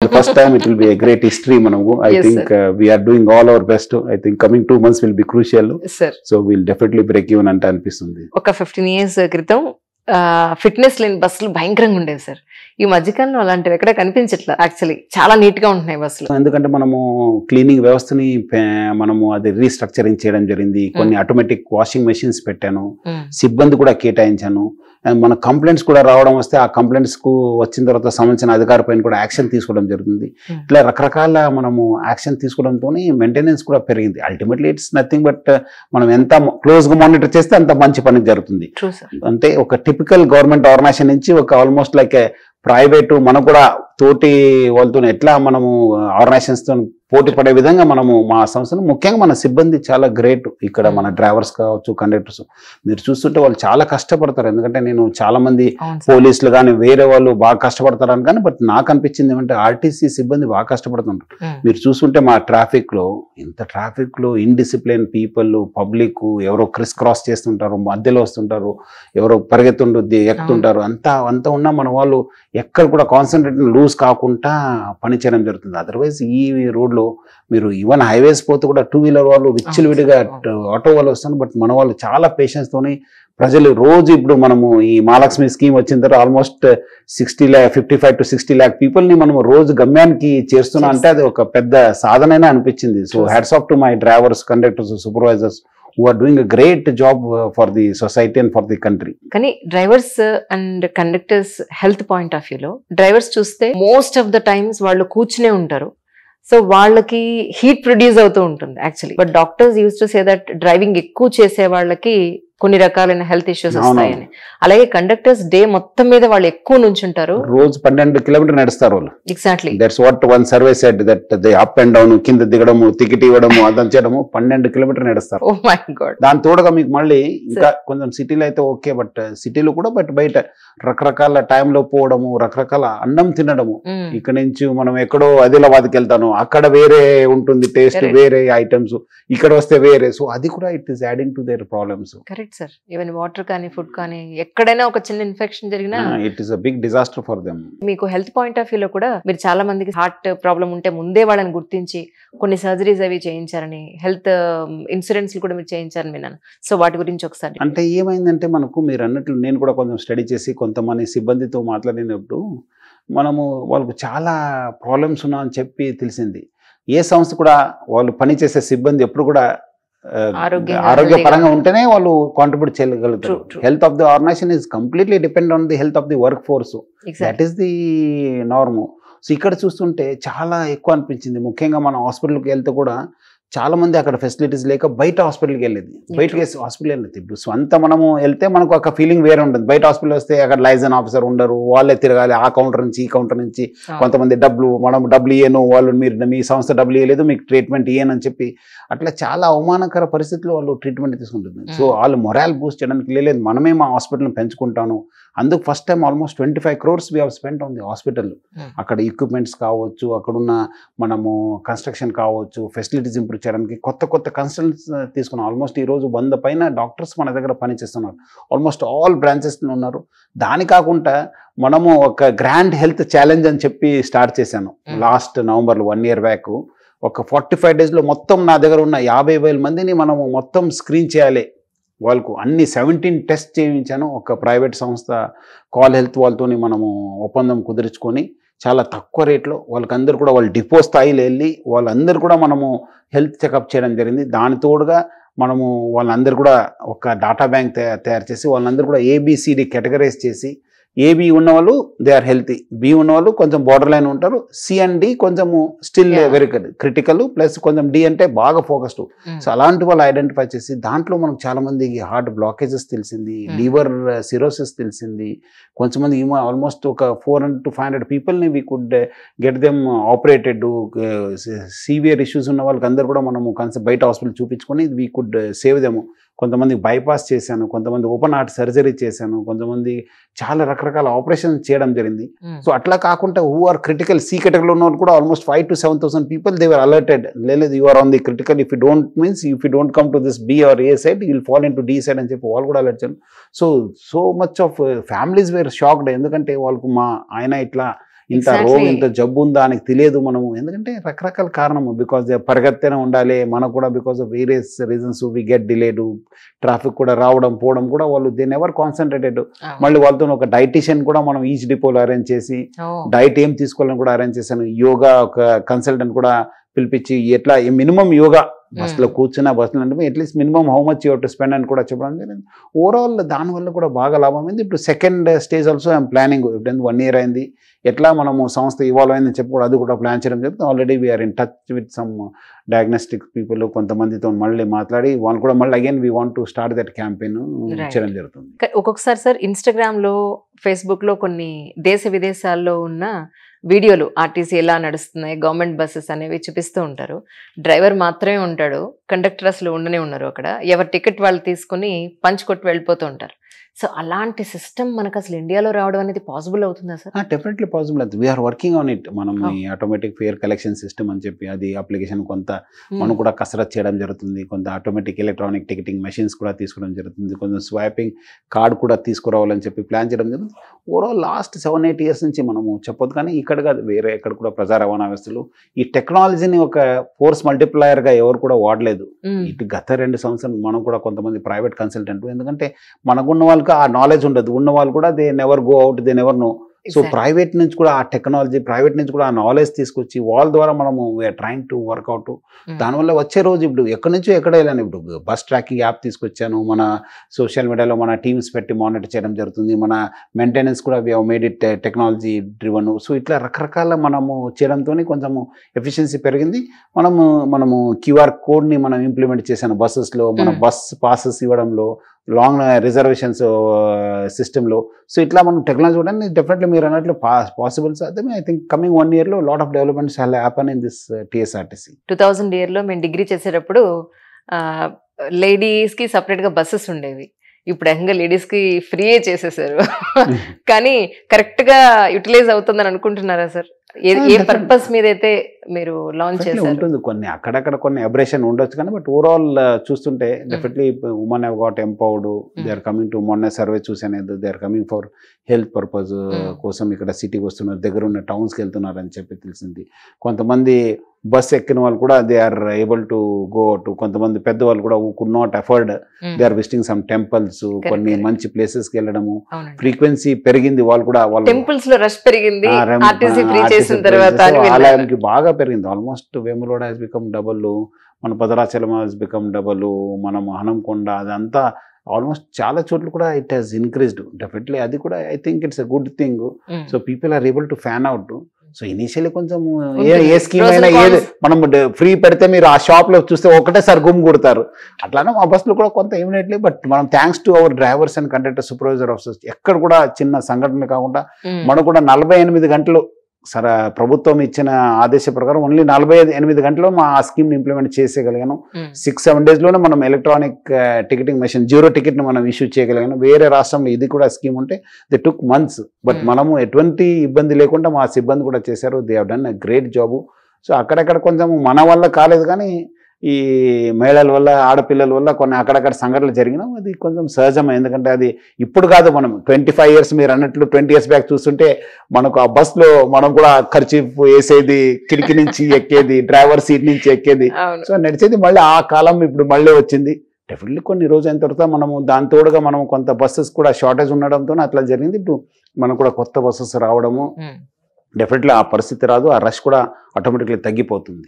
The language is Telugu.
the first time it will be a great history manamu. I Yes, think we are doing all our best. I think coming 2 months will be crucial. Sir So we'll definitely break even ante అనిపిస్తుంది. ఒక 15 years క్రితం ఫిట్నెస్ లేని బస్సులు భయంకరంగా ఉండేవి సార్. ఈ మధ్యకాలంలో అలాంటివి ఎక్కడ కనిపించట్లా. యాక్చువల్లీ చాలా నీట్ గా ఉంటున్నాయి బస్సులు. ఎందుకంటే మనము క్లీనింగ్ వ్యవస్థని మనము అది రీస్ట్రక్చరింగ్ చేయడం జరిగింది. కొన్ని ఆటోమేటిక్ వాషింగ్ మెషిన్స్ పెట్టాను, సిబ్బంది కూడా కేటాయించాను. అండ్ మన కంప్లైంట్స్ కూడా రావడం వస్తే ఆ కంప్లైంట్స్ కు వచ్చిన తర్వాత సంబంధించిన అధికారి పైన కూడా యాక్షన్ తీసుకోవడం జరుగుతుంది. ఇట్లా రకరకాల మనము యాక్షన్ తీసుకోవడంతో మెయింటెనెన్స్ కూడా పెరిగింది. అల్టిమేట్లీ ఇట్స్ నథింగ్ బట్ మనం ఎంత క్లోజ్ గా మానిటర్ చేస్తే అంత మంచి పని జరుగుతుంది. అంటే ఒక టిపికల్ గవర్నమెంట్ ఆర్గనైజేషన్ నుంచి ఒక ఆల్మోస్ట్ లైక్ ప్రైవేటు మనకు కూడా తోటి వాళ్ళతో ఎట్లా మనము ఆర్గనైజేషన్స్ తో పోటీ పడే విధంగా మనము మా సంస్థను ముఖ్యంగా మన సిబ్బంది చాలా గ్రేట్. ఇక్కడ మన డ్రైవర్స్ కావచ్చు, కండక్టర్స్ మీరు చూస్తుంటే వాళ్ళు చాలా కష్టపడతారు. ఎందుకంటే నేను చాలా మంది పోలీసులు కానీ వేరే వాళ్ళు బాగా కష్టపడతారని కానీ బట్ నాకు అనిపించింది ఏమంటే ఆర్టీసీ సిబ్బంది బాగా కష్టపడుతుంటారు. మీరు చూస్తుంటే మా ట్రాఫిక్ లో ఇంత ట్రాఫిక్ లో ఇన్డిసిప్లిన్ పీపుల్, పబ్లిక్ ఎవరో క్రాస్ చేస్తుంటారు, మధ్యలో వస్తుంటారు, ఎవరో పరిగెత్తుంటుంది ఎక్కుతుంటారు. అంతా ఉన్నా మన వాళ్ళు ఎక్కడ కూడా కాన్సన్ట్రేట్ లూజ్ కాకుండా పనిచేయడం జరుగుతుంది. అదర్వైజ్ ఈ రోడ్లో మీరు ఈవెన్ హైవేస్ పోతే కూడా 2 వీలర్ వాళ్ళు విడిగా ఆటో వాళ్ళు వస్తున్నారు. బట్ మన వాళ్ళు చాలా పేషెన్స్ తోని ప్రజలు రోజు ఇప్పుడు మనము ఈ మహాలక్ష్మి స్కీమ్ వచ్చిన తర్వాత ఆల్మోస్ట్ 55 to 60 lakh పీపుల్ ని మనము రోజు గమ్యానికి చేస్తున్నా అంటే అది ఒక పెద్ద సాధనైనా అనిపించింది. So hats off to my drivers, conductors, supervisors who are doing a great job for the society and for the country. కానీ drivers and conductors health point of వ్యూలో డ్రైవర్స్ చూస్తే మోస్ట్ ఆఫ్ ద టైమ్స్ వాళ్ళు కూర్చునే ఉంటారు. సో వాళ్ళకి హీట్ ప్రొడ్యూస్ అవుతూ ఉంటుంది actually. But doctors use to say that driving ఎక్కువ చేసే వాళ్ళకి కొన్ని రకాలైన హెల్త్ ఇష్యూస్ వస్తాయని. అలాగే కండక్టర్స్ డే మొత్తం మీద వాళ్ళు ఎక్కువ నుంచుంటారు, రోజు 12 కిలోమీటర్ నడుస్తారు వాళ్ళు. Exactly that's what one survey said that they up and down, కింద దిగడము, టికెట్ ఇవ్వడము, అర్థం చేయడము, 12 కిలోమీటర్ నడుస్తారు. Oh my god. దాని తోడుగా మీకు మళ్ళీ ఇంకా కొంచెం సిటీలో అయితే ఓకే, బట్ సిటీలో కూడా బట్ బయట రకరకాల టైంలో పోవడము, రకరకాల అన్నం తినడము. ఇక్కడ నుంచి మనం ఎక్కడో ఆదిలాబాద్కి వెళ్తాను, అక్కడ వేరే ఉంటుంది టేస్ట్, వేరే ఐటమ్స్, ఇక్కడ వస్తే వేరే. సో అది కూడా it is adding to their problems. Correct sir. Even water కానీ ఫుడ్ కానీ ఎక్కడైనా ఒక చిన్న ఇన్ఫెక్షన్ జరిగినా it is a big disaster for them. మీకు హెల్త్ పాయింట్ ఆఫ్ వ్యూలో కూడా మీరు చాలా మందికి హార్ట్ ప్రాబ్లం ఉంటే ముందే వాళ్ళని గుర్తించి కొన్ని సర్జరీస్ అవి చేయించారని, హెల్త్ ఇన్సూరెన్స్ కూడా మీరు చేయించారని విన్నాను. సో వాటి గురించి ఒకసారి. అంటే ఏమైందంటే మనకు మీరు అన్నట్లు నేను కూడా కొంచెం స్టడీ చేసి కొంతమంది సిబ్బందితో మాట్లాడినప్పుడు మనము వాళ్ళకు చాలా ప్రాబ్లమ్స్ ఉన్నా అని చెప్పి తెలిసింది. ఏ సంస్థ కూడా వాళ్ళు పనిచేసే సిబ్బంది ఎప్పుడు కూడా ఆరోగ్యపరంగా ఉంటేనే వాళ్ళు కాంట్రిబ్యూట్ చేయగలుగుతారు. Health of the organisation is completely depend on the health of the work force. That is the norm. So ఇక్కడ చూస్తుంటే చాలా ఎక్కువ అనిపించింది. ముఖ్యంగా మనం హాస్పిటల్కి వెళ్తే కూడా చాలా మంది అక్కడ ఫెసిలిటీస్ లేక బయట హాస్పిటల్కి వెళ్ళేది, బయటకి హాస్పిటల్ వెళ్ళేది. ఇప్పుడు స్వంత మనము వెళ్తే మనకు ఒక ఫీలింగ్ వేరే ఉంటుంది. బయట హాస్పిటల్ వస్తే అక్కడ లైజన్ ఆఫీసర్ ఉండరు, వాళ్ళే తిరగాలి ఆ కౌంటర్ నుంచి ఈ కౌంటర్ నుంచి. కొంతమంది డబ్బులు ఇయ్యను, వాళ్ళు మీరు మీ సంస్థ డబ్బులు ఇవ్వలేదు, మీకు ట్రీట్మెంట్ ఇయ్యనని చెప్పి అట్లా చాలా అవమానకర పరిస్థితుల్లో వాళ్ళు ట్రీట్మెంట్ తీసుకుంటుంది. సో వాళ్ళు మొరాల్ బూస్ట్ చేయడానికి లేదు, మనమే మా హాస్పిటల్ని పెంచుకుంటాను. అందుకు first time almost 25 crores we have spent on the hospital. అక్కడ ఎక్విప్మెంట్స్ కావచ్చు, అక్కడున్న మనము కన్స్ట్రక్షన్ కావచ్చు, ఫెసిలిటీస్ ఇంప్రూవ్ చేయడానికి కొత్త కన్సల్టెంట్స్ తీసుకున్నాం. ఆల్మోస్ట్ ఈరోజు 100 పైన డాక్టర్స్ మన దగ్గర పనిచేస్తున్నారు. ఆల్మోస్ట్ ఆల్ బ్రాంచెస్లో ఉన్నారు. దాని కాకుండా మనము ఒక గ్రాండ్ హెల్త్ ఛాలెంజ్ అని చెప్పి స్టార్ట్ చేశాను లాస్ట్ నవంబర్లో 1 year బ్యాక్. ఒక 45 daysలో మొత్తం నా దగ్గర ఉన్న 50,000 మందిని మనము మొత్తం స్క్రీన్ చేయాలి. వాళ్ళకు అన్ని 17 టెస్ట్ చేయించాను. ఒక ప్రైవేట్ సంస్థ కాల్ హెల్త్ వాళ్ళతోని మనము ఒప్పందం కుదుర్చుకొని చాలా తక్కువ రేట్లో వాళ్ళకందరూ కూడా వాళ్ళ డిపో స్థాయిలో వెళ్ళి వాళ్ళందరూ కూడా మనము హెల్త్ చెకప్ చేయడం జరిగింది. దాని తోడుగా మనము వాళ్ళందరూ కూడా ఒక డేటా బ్యాంక్ తయారు చేసి వాళ్ళందరూ కూడా ABCD కేటగరైజ్ చేసి, AB ఉన్న వాళ్ళు దే ఆర్ హెల్తీ, B ఉన్న వాళ్ళు కొంచెం బార్డర్ లైన్ ఉంటారు, C and D కొంచెము స్టిల్ వెరీ క్రిటికల్, ప్లస్ కొంచెం D అంటే బాగా ఫోకస్డ్. సో అలాంటి వాళ్ళు ఐడెంటిఫై చేసి దాంట్లో మనకు చాలా మందికి హార్ట్ బ్లాకేజెస్ తెలిసింది, లివర్ సిరోసిస్ తెలిసింది. కొంతమంది ఆల్మోస్ట్ ఒక 400 to 500 పీపుల్ని we could get them operated. Severe issues ఉన్న వాళ్ళకి అందరు కూడా మనము బయట హాస్పిటల్ చూపించుకొని వీ కుడ్ సేవ్ దెమ్. కొంతమంది బైపాస్ చేశాను, కొంతమంది ఓపెన్ హార్ట్ సర్జరీ చేశాను, కొంతమంది చాలా రకరకాల ఆపరేషన్ చేయడం జరిగింది. సో అట్లా కాకుండా హూ ఆర్ క్రిటికల్ C కేటగిరీలో ఉన్న వాళ్ళు కూడా almost 5,000 to 7,000 people they were alerted. లేదు you are on the critical, if you don't come to this B or A side you will fall into D side అని చెప్పి వాళ్ళు కూడా అలర్ట్ చేశారు. So much of families were shocked. ఎందుకంటే వాళ్ళకు మా ఆయన ఇట్లా ఇంత రోగం ఇంత జబ్బు ఉందా అని తెలియదు మనము, ఎందుకంటే రకరకాల కారణము, బికాజ్ పరిగెత్తనే ఉండాలి మనకు కూడా, because of various reasons we get delayed, traffic కూడా రావడం పోవడం కూడా వాళ్ళు దే నెవర్ కాన్సన్ట్రేటెడ్. మళ్ళీ వాళ్ళతో ఒక డైటీషియన్ కూడా మనం ఈచ్ డిపోలో అరేంజ్ చేసి డైట్ ఏం తీసుకోవాలని కూడా అరేంజ్ చేశాను. యోగా ఒక కన్సల్టెంట్ కూడా పిలిపించి ఎట్లా మినిమం యోగా బస్సులో కూర్చున్న బస్సులో అంటే at least minimum how much you to spend అని కూడా చెప్పడం జరిగింది. ఓవరాల్ దానివల్ల కూడా బాగా లాభం అయింది. ఇప్పుడు second stage also I'm planning, ఇప్పుడు 1 year అయింది, ఎట్లా మనము సంస్థ ఇవాల్వ్ అయిందని చెప్పి కూడా అది కూడా ప్లాన్ చేయడం జరుగుతుంది. Already we are in touch with some diagnostic people, కొంతమందితో మళ్ళీ మాట్లాడి వాళ్ళు కూడా మళ్ళీ again we want to start that campaign చేయడం జరుగుతుంది. ఒక్కొక్కసారి సార్ ఇన్స్టాగ్రామ్లో ఫేస్బుక్లో కొన్ని దేశ విదేశాల్లో ఉన్న వీడియోలు ఆర్టీసీ ఎలా నడుస్తున్నాయి, గవర్నమెంట్ బస్సెస్ అనేవి చూపిస్తూ ఉంటారు. డ్రైవర్ మాత్రమే ఉంటాడు, కండక్టర్ అసలు ఉండనే ఉన్నారు అక్కడ, ఎవరి టికెట్ వాళ్ళు తీసుకుని పంచ్ కొట్టి వెళ్ళిపోతూ ఉంటారు. సో అలాంటి సిస్టమ్ మనకు అసలు ఇండియాలో రావడం అనేది పాసిబుల్ అవుతుందా సార్? డెఫినెట్లీ పాసిబుల్ అవుతుంది. We are working on it. మనం ఈ ఆటోమేటిక్ ఫేర్ కలెక్షన్ సిస్టమ్ అని చెప్పి అది అప్లికేషన్ కొంత మనం కూడా కసరత్ చేయడం జరుగుతుంది. కొంత ఆటోమేటిక్ ఎలక్ట్రానిక్ టికెటింగ్ మెషిన్స్ కూడా తీసుకోవడం జరుగుతుంది. కొంచెం స్వైపింగ్ కార్డ్ కూడా తీసుకురావాలని చెప్పి ప్లాన్ చేయడం జరుగుతుంది. ఓవరాల్ లాస్ట్ 7-8 years నుంచి మనము చెప్పొద్దు, కానీ ఇక్కడ కాదు వేరే ఎక్కడ కూడా ప్రజా రవాణా వ్యవస్థలు ఈ టెక్నాలజీని ఒక ఫోర్స్ మల్టిప్లయర్గా ఎవరు కూడా వాడలేదు. ఇటు గత 2 సంవత్సరాలు మనం కూడా కొంతమంది ప్రైవేట్ కన్సల్టెంట్, ఎందుకంటే మనకున్న వాళ్ళకి ఆ నాలెడ్జ్ ఉండదు, ఉన్న వాళ్ళు కూడా they never go out, they never know. So private నుంచి కూడా ఆ టెక్నాలజీ, ప్రైవేట్ నుంచి కూడా ఆ నాలెడ్జ్ తీసుకొచ్చి వాళ్ళ ద్వారా మనము వీఆర్ ట్రైంగ్ టు వర్కౌట్. దానివల్ల వచ్చే రోజు ఇప్పుడు ఎక్కడి నుంచో ఎక్కడ వెళ్ళాను, ఇప్పుడు బస్ ట్రాకింగ్ యాప్ తీసుకొచ్చాను, మన సోషల్ మీడియాలో మన టీమ్స్ పెట్టి మానిటర్ చేయడం జరుగుతుంది, మన మెయింటెనెన్స్ కూడా we have made it technology driven. So ఇట్లా రకరకాల మనము చేయడంతో కొంచెము ఎఫిషియన్సీ పెరిగింది. మనము క్యూఆర్ కోడ్ని మనం ఇంప్లిమెంట్ చేశాను బస్సెస్లో, మన బస్ పాసెస్ ఇవ్వడంలో, లాంగ్ రిజర్వేషన్స్ సిస్టంలో. సో ఇట్లా మనం టెక్నాలజీ కూడా డెఫినెట్లీ మీరు అన్నట్లు పాసిబుల్ సాధ్యమే. ఐ థింక్ కమింగ్ 1 year లో lot of developments have happen in this TSRTC. 2000 yearలో మేము డిగ్రీ చేసేటప్పుడు లేడీస్కి సపరేట్గా బస్సెస్ ఉండేవి. ఇప్పుడు ఏకంగా లేడీస్కి ఫ్రీయే చేసేసారు. కానీ కరెక్ట్గా యూటిలైజ్ అవుతుందని అనుకుంటున్నారా సార్? ఏ పర్పస్ మీద అయితే మీరు లాంచ్ చేశారు? ఉంటుంది కొన్ని అక్కడక్కడ కొన్ని అబ్రేషన్ ఉండొచ్చు, కానీ బట్ ఓవరాల్ చూస్తుంటే definitely women have got empowered. They are coming to, మొన్న సర్వే చూసాను, they are coming for health purpose కోసం ఇక్కడ సిటీకి వస్తున్నారు, దగ్గర ఉన్న టౌన్స్కి వెళ్తున్నారు అని చెప్పి తెలిసింది. కొంతమంది బస్ ఎక్కిన వాళ్ళు కూడా they are able to go to, కొంతమంది పెద్దవాళ్ళు కూడా who could not afford they are visiting some temples, కొన్ని మంచి ప్లేసెస్కి వెళ్ళడము. ఫ్రీక్వెన్సీ పెరిగింది, వాళ్ళు కూడా టెంపుల్స్ లో రష్ పెరిగింది ఆలయానికి బాగా పెరిగింది. Almost Vemulawada has become double, మన భద్రాచలం హెస్ బికమ్ డబుల్, మనం హనంకొండ అదంతా ఆల్మోస్ట్ చాలా చోట్ల కూడా ఇట్ హాస్ ఇంక్రీజ్డ్. డెఫినెట్లీ అది కూడా I think it's a good thing. So people are able to fan out. So initially కొంచెం ఏ స్కీమ్ అయినా ఏది మనం ఫ్రీ పెడితే మీరు ఆ షాప్ లో చూస్తే ఒకటేసారి గుమ్ కొడతారు, అట్లానే మా బస్సులో కూడా కొంత ఇమీడియట్లీ. బట్ మనం thanks to our drivers and conductor supervisor officers ఎక్కడ కూడా చిన్న సంఘటన కాకుండా మనం కూడా 48 గంటలు సరే ప్రభుత్వం ఇచ్చిన ఆదేశ ప్రకారం ఓన్లీ 48 గంటల్లో మా ఆ స్కీమ్ని ఇంప్లిమెంట్ చేసేయగలిగాను. 6-7 daysలోనే మనం ఎలక్ట్రానిక్ టికెటింగ్ మెషిన్ జీరో టికెట్ని మనం ఇష్యూ చేయగలిగాను. వేరే రాష్ట్రంలో ఇది కూడా స్కీమ్ ఉంటే దే టుక్ మంత్స్, బట్ మనము ఎటువంటి ఇబ్బంది లేకుండా మా సిబ్బంది కూడా చేశారు. They have done a great job. So అక్కడక్కడ కొంచెం మన వల్ల కాలేదు, కానీ ఈ మహిళల వల్ల, ఆడపిల్లల వల్ల కొన్ని అక్కడక్కడ సంఘటనలు జరిగినా అది కొంచెం సహజమే. ఎందుకంటే అది ఇప్పుడు కాదు, మనం 25 years మీరు అన్నట్లు 20 years బ్యాక్ చూస్తుంటే మనకు ఆ బస్సులో మనం కూడా ఖర్చీఫ్ వేసేది, కిటికీ నుంచి ఎక్కేది, డ్రైవర్ సీట్ నుంచి ఎక్కేది, సో నడిచేది. మళ్ళీ ఆ కాలం ఇప్పుడు మళ్ళీ వచ్చింది. డెఫినెట్లీ కొన్ని రోజు అయిన తర్వాత మనము దాని తోడుగా మనం కొంత బస్సెస్ కూడా షార్టేజ్ ఉండడంతో అట్లా జరిగింది. ఇప్పుడు మనకు కూడా కొత్త బస్సెస్ రావడము, డెఫినెట్లీ ఆ పరిస్థితి రాదు, ఆ రష్ కూడా ఆటోమేటిక్లీ తగ్గిపోతుంది.